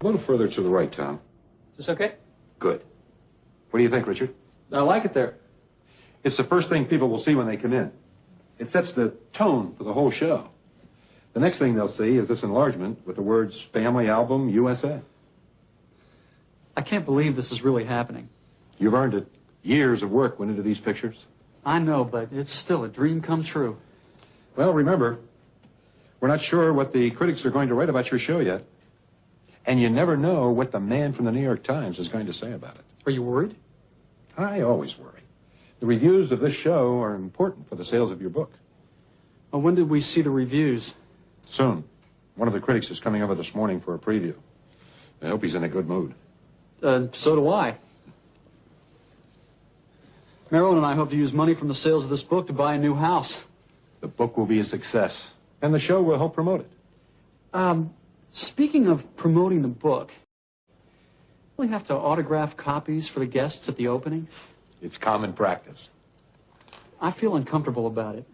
A little further to the right, Tom. Is this okay? Good. What do you think, Richard? I like it there. It's the first thing people will see when they come in. It sets the tone for the whole show. The next thing they'll see is this enlargement with the words Family Album USA. I can't believe this is really happening. You've earned it. Years of work went into these pictures. I know, but it's still a dream come true. Well, remember, we're not sure what the critics are going to write about your show yet. And you never know what the man from the New York Times is going to say about it. Are you worried? I always worry. The reviews of this show are important for the sales of your book. Well, when did we see the reviews? Soon. One of the critics is coming over this morning for a preview. I hope he's in a good mood. So do I. Marilyn and I hope to use money from the sales of this book to buy a new house. The book will be a success, and the show will help promote it. Speaking of promoting the book, will we have to autograph copies for the guests at the opening? It's common practice. I feel uncomfortable about it.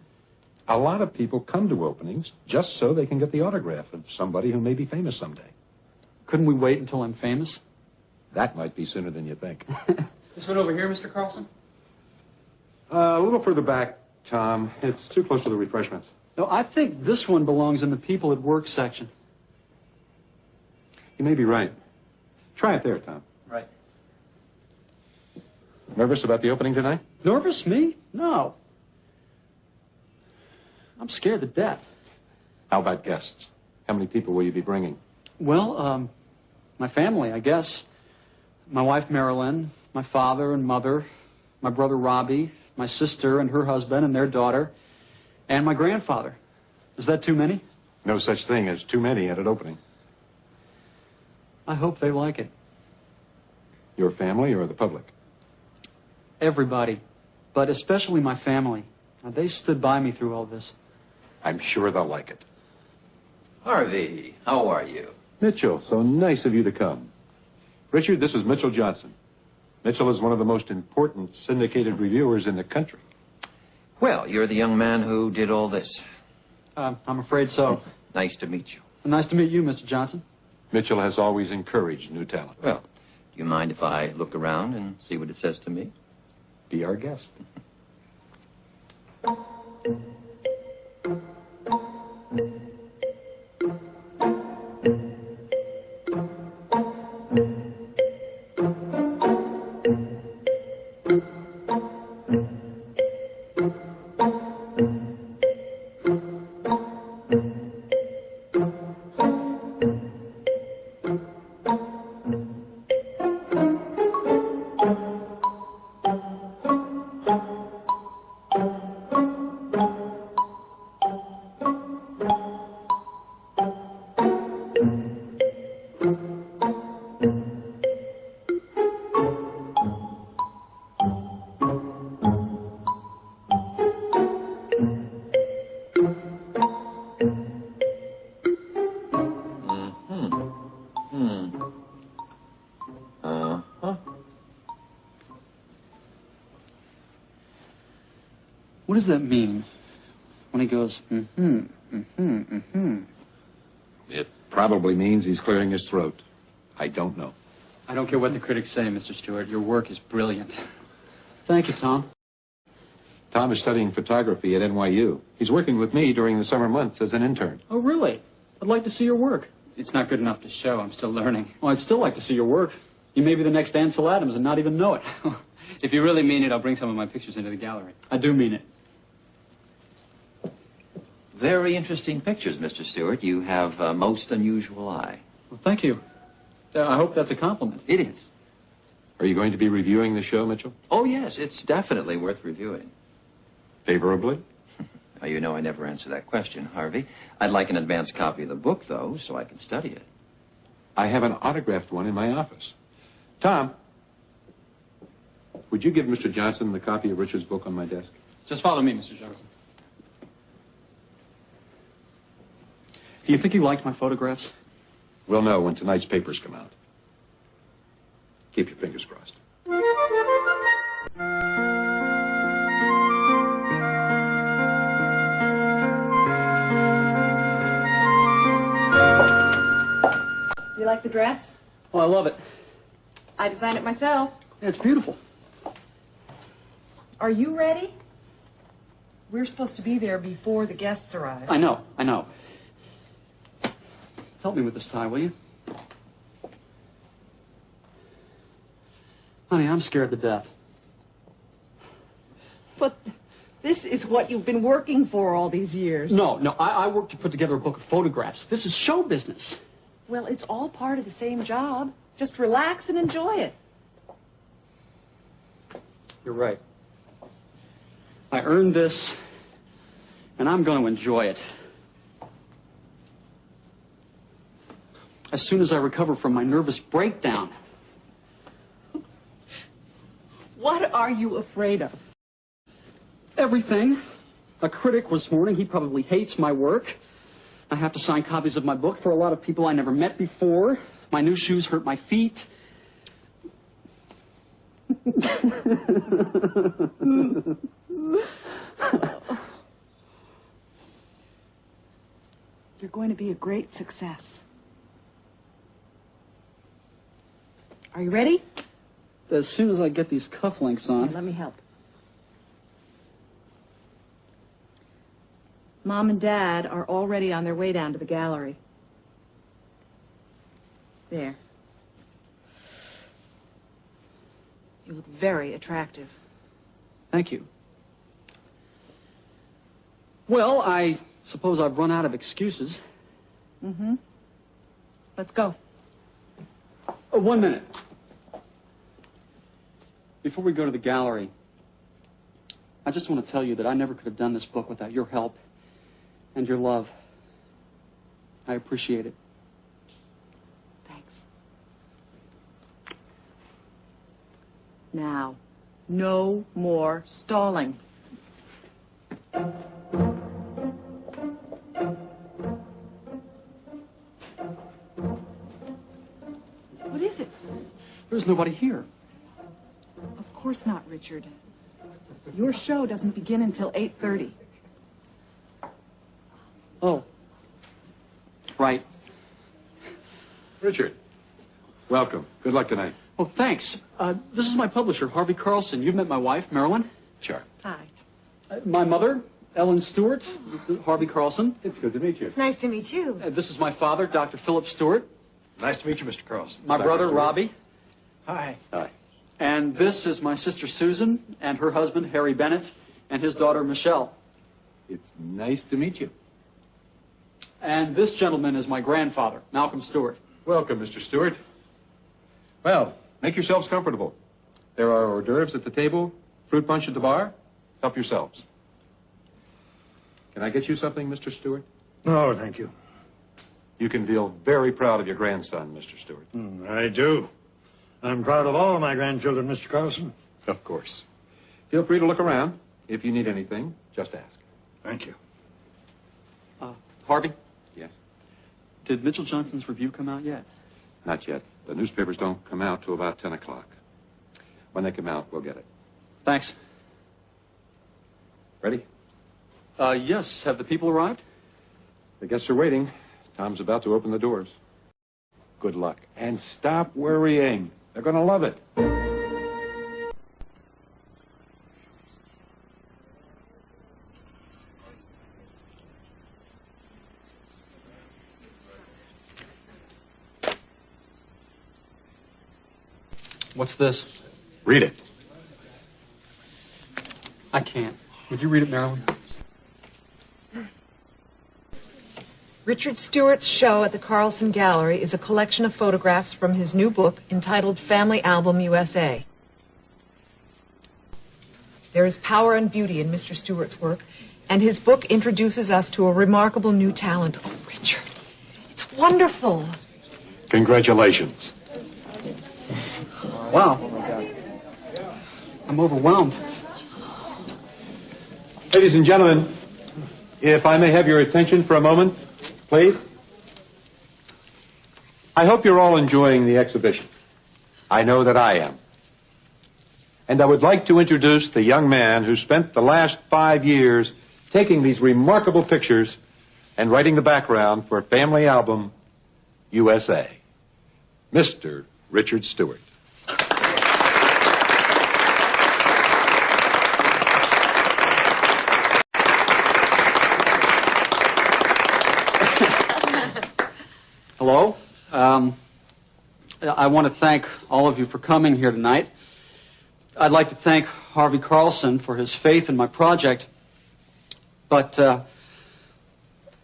A lot of people come to openings just so they can get the autograph of somebody who may be famous someday. Couldn't we wait until I'm famous? That might be sooner than you think. This one over here, Mr. Carlson? A little further back, Tom. It's too close to the refreshments. No, I think this one belongs in the People at Work section. You may be right. Try it there, Tom. Right. Nervous about the opening tonight? Nervous? Me? No. I'm scared to death. How about guests? How many people will you be bringing? Well, my family, I guess. My wife, Marilyn, my father and mother, my brother, Robbie, my sister and her husband and their daughter, and my grandfather. Is that too many? No such thing as too many at an opening. I hope they like it. Your family or the public? Everybody, but especially my family. They stood by me through all this. I'm sure they'll like it. Harvey, how are you? Mitchell, so nice of you to come. Richard, this is Mitchell Johnson. Mitchell is one of the most important syndicated reviewers in the country. Well, you're the young man who did all this. I'm afraid so. Nice to meet you. Nice to meet you, Mr. Johnson. Mitchell has always encouraged new talent. Well, do you mind if I look around and see what it says to me? Be our guest. What does that mean when he goes, It probably means he's clearing his throat. I don't know. I don't care what the critics say, Mr. Stewart. Your work is brilliant. Thank you, Tom. Tom is studying photography at NYU. He's working with me during the summer months as an intern. Oh, really? I'd like to see your work. It's not good enough to show. I'm still learning. Well, I'd still like to see your work. You may be the next Ansel Adams and not even know it. If you really mean it, I'll bring some of my pictures into the gallery. I do mean it. Very interesting pictures, Mr. Stewart. You have a most unusual eye. Well, thank you. I hope that's a compliment. It is. Are you going to be reviewing the show, Mitchell? Oh, yes, it's definitely worth reviewing. Favorably? Now, you know I never answer that question, Harvey. I'd like an advance copy of the book, though, so I can study it. I have an autographed one in my office. Tom, would you give Mr. Johnson the copy of Richard's book on my desk? Just follow me, Mr. Johnson. Do you think you liked my photographs? We'll know when tonight's papers come out. Keep your fingers crossed. Do you like the dress? Oh, I love it. I designed it myself. Yeah, it's beautiful. Are you ready? We're supposed to be there before the guests arrive. I know. Help me with this tie, will you? Honey, I'm scared to death. But this is what you've been working for all these years. No, I worked to put together a book of photographs. This is show business. Well, it's all part of the same job. Just relax and enjoy it. You're right. I earned this, and I'm going to enjoy it. As soon as I recover from my nervous breakdown. What are you afraid of? Everything. A critic was warning he probably hates my work. I have to sign copies of my book for a lot of people I never met before. My new shoes hurt my feet. You're going to be a great success. Are you ready? As soon as I get these cufflinks on. Here, let me help. Mom and Dad are already on their way down to the gallery. There. You look very attractive. Thank you. Well, I suppose I've run out of excuses. Mm-hmm. Let's go. Oh, 1 minute. Before we go to the gallery, I just want to tell you that I never could have done this book without your help and your love. I appreciate it. Thanks. Now, no more stalling. What is it? There's nobody here. Of course not, Richard. Your show doesn't begin until 8:30. Oh. Right. Richard, welcome. Good luck tonight. Oh, thanks. This is my publisher, Harvey Carlson. You've met my wife, Marilyn. Sure. Hi. My mother, Ellen Stewart. Harvey Carlson. It's good to meet you. Nice to meet you. This is my father, Dr. Philip Stewart. Nice to meet you, Mr. Carlson. My brother, Stewart. Robbie. Hi. Hi. And this is my sister, Susan, and her husband, Harry Bennett, and his daughter, Michelle. It's nice to meet you. And this gentleman is my grandfather, Malcolm Stewart. Welcome, Mr. Stewart. Well, make yourselves comfortable. There are hors d'oeuvres at the table, fruit punch at the bar. Help yourselves. Can I get you something, Mr. Stewart? Oh, thank you. You can feel very proud of your grandson, Mr. Stewart. I do. I'm proud of all my grandchildren, Mr. Carlson. Of course. Feel free to look around. If you need anything, just ask. Thank you. Harvey, Yes? did Mitchell Johnson's review come out yet? Not yet. The newspapers don't come out till about 10 o'clock. When they come out, we'll get it. Thanks. Ready? Yes. Have the people arrived? The guests are waiting. Tom's about to open the doors. Good luck. And stop worrying. They're going to love it. What's this? Read it. I can't. Would you read it, Marilyn? Richard Stewart's show at the Carlson Gallery is a collection of photographs from his new book entitled Family Album USA. There is power and beauty in Mr. Stewart's work, and his book introduces us to a remarkable new talent. Oh, Richard, it's wonderful. Congratulations. Wow. I'm overwhelmed. Ladies and gentlemen, if I may have your attention for a moment, please. I hope you're all enjoying the exhibition. I know that I am. And I would like to introduce the young man who spent the last 5 years taking these remarkable pictures and writing the background for Family Album USA. Mr. Richard Stewart. Hello. I want to thank all of you for coming here tonight. I'd like to thank Harvey Carlson for his faith in my project. But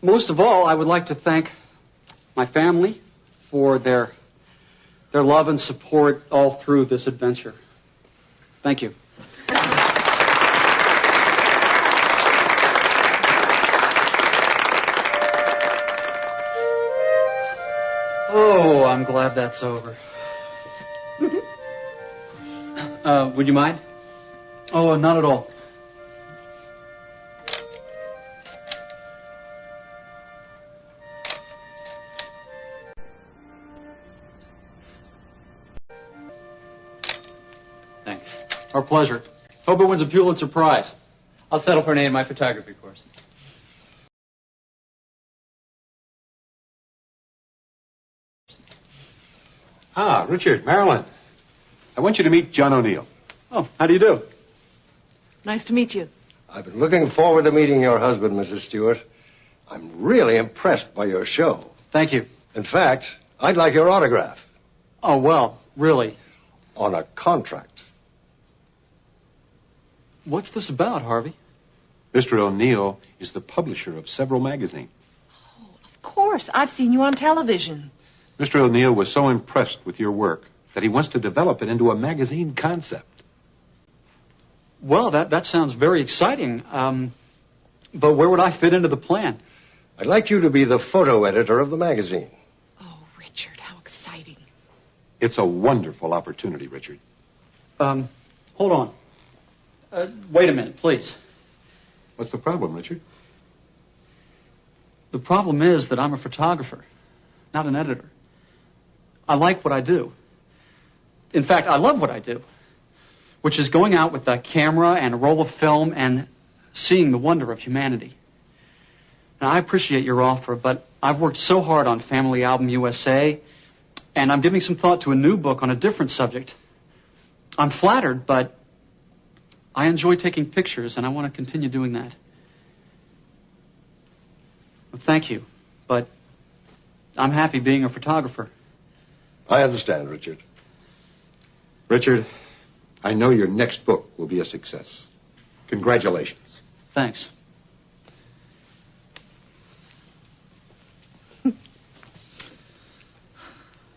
most of all, I would like to thank my family for their love and support all through this adventure. Thank you. Oh, I'm glad that's over. Would you mind? Oh, not at all. Thanks. Our pleasure. Hope it wins a Pulitzer Prize. I'll settle for an A in my photography course. Ah, Richard, Marilyn. I want you to meet John O'Neill. Oh, how do you do? Nice to meet you. I've been looking forward to meeting your husband, Mrs. Stewart. I'm really impressed by your show. Thank you. In fact, I'd like your autograph. Oh, well, really. On a contract. What's this about, Harvey? Mr. O'Neill is the publisher of several magazines. Of course. I've seen you on television. Mr. O'Neill was so impressed with your work that he wants to develop it into a magazine concept. Well, that sounds very exciting. But where would I fit into the plan? I'd like you to be the photo editor of the magazine. Oh, Richard, how exciting. It's a wonderful opportunity, Richard. Hold on. Wait a minute, please. What's the problem, Richard? The problem is that I'm a photographer, not an editor. I like what I do. In fact, I love what I do, which is going out with a camera and a roll of film and seeing the wonder of humanity. Now, I appreciate your offer, but I've worked so hard on Family Album USA, and I'm giving some thought to a new book on a different subject. I'm flattered, but I enjoy taking pictures, and I want to continue doing that. Well, thank you, but I'm happy being a photographer. I understand, Richard. Richard, I know your next book will be a success. Congratulations. Thanks.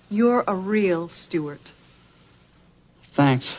You're a real Stewart. Thanks.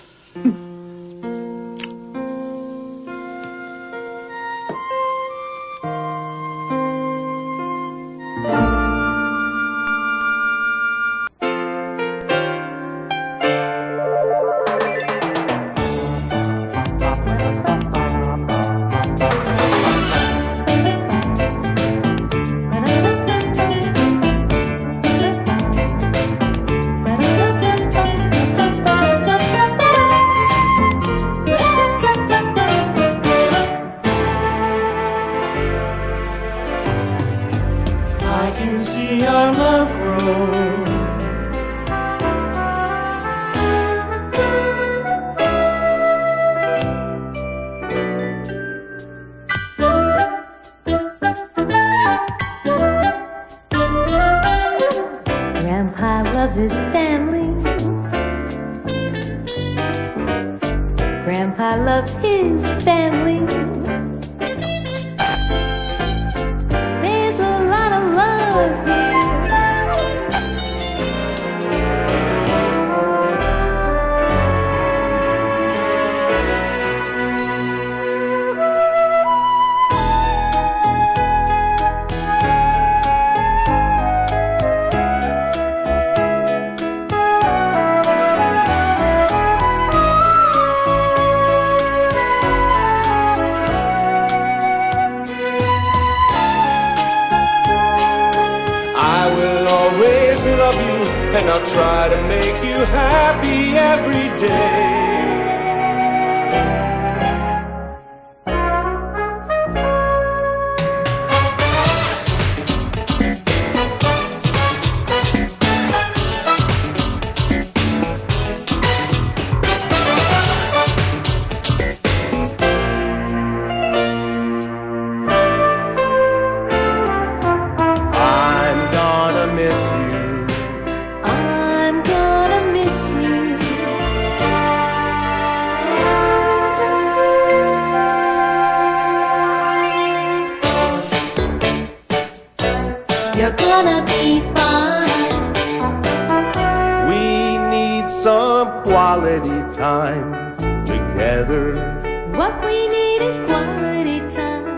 And I'll try to make you happy every day. some quality time together. What we need is quality time.